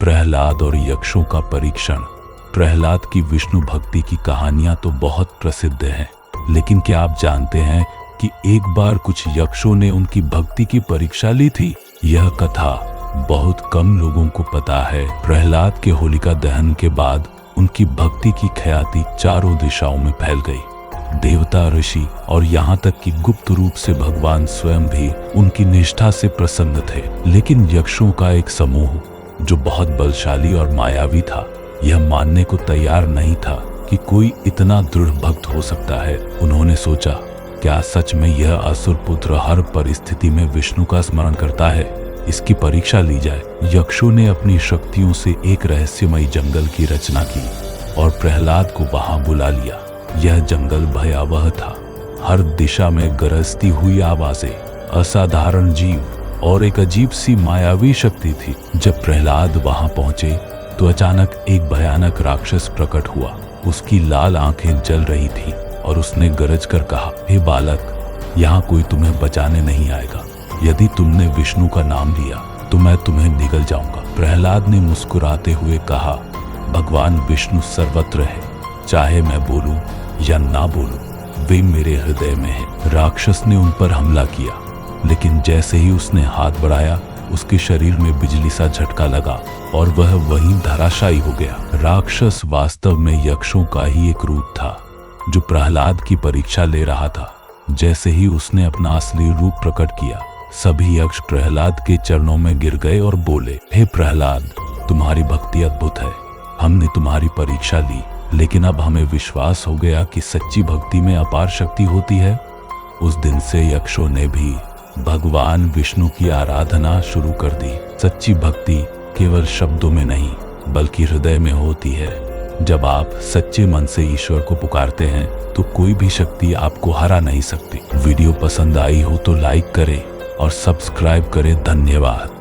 प्रहलाद और यक्षों का परीक्षण। प्रहलाद की विष्णु भक्ति की कहानियां तो बहुत प्रसिद्ध हैं, लेकिन क्या आप जानते हैं कि एक बार कुछ यक्षों ने उनकी भक्ति की परीक्षा ली थी? यह कथा बहुत कम लोगों को पता है। प्रहलाद के होलिका दहन के बाद उनकी भक्ति की ख्याति चारों दिशाओं में फैल गई। देवता, ऋषि और यहाँ तक कि गुप्त रूप से भगवान स्वयं भी उनकी निष्ठा से प्रसन्न थे। लेकिन यक्षों का एक समूह जो बहुत बलशाली और मायावी था, यह मानने को तैयार नहीं था कि कोई इतना दृढ़ भक्त हो सकता है। उन्होंने सोचा, क्या सच में यह असुर पुत्र हर परिस्थिति में विष्णु का स्मरण करता है? इसकी परीक्षा ली जाए। यक्षों ने अपनी शक्तियों से एक रहस्यमयी जंगल की रचना की और प्रहलाद को वहां बुला लिया। यह जंगल भयावह था। हर दिशा में गरजती हुई आवाजें, असाधारण जीव और एक अजीब सी मायावी शक्ति थी। जब प्रहलाद वहां पहुंचे तो अचानक एक भयानक राक्षस प्रकट हुआ। उसकी लाल आंखें जल रही थी और उसने गरज कर कहा, हे बालक, यहाँ कोई तुम्हें बचाने नहीं आएगा। यदि तुमने विष्णु का नाम लिया तो मैं तुम्हें निगल जाऊंगा। प्रहलाद ने मुस्कुराते हुए कहा, भगवान विष्णु सर्वत्र है, चाहे मैं बोलूं या ना बोलूं, वे मेरे हृदय में है। राक्षस ने उन पर हमला किया, लेकिन जैसे ही उसने हाथ बढ़ाया, उसके शरीर में बिजली सा झटका लगा और वह वहीं धराशायी हो गया। राक्षस वास्तव में यक्षों का ही एक रूप था जो प्रहलाद की परीक्षा ले रहा था। जैसे ही उसने अपना असली रूप प्रकट किया, सभी यक्ष प्रहलाद के चरणों में गिर गए और बोले, हे प्रहलाद, तुम्हारी भक्ति अद्भुत है। हमने तुम्हारी परीक्षा ली, लेकिन अब हमें विश्वास हो गया कि सच्ची भक्ति में अपार शक्ति होती है। उस दिन से यक्षों ने भी भगवान विष्णु की आराधना शुरू कर दी। सच्ची भक्ति केवल शब्दों में नहीं, बल्कि हृदय में होती है। जब आप सच्चे मन से ईश्वर को पुकारते हैं तो कोई भी शक्ति आपको हरा नहीं सकती। वीडियो पसंद आई हो तो लाइक करें और सब्सक्राइब करें। धन्यवाद।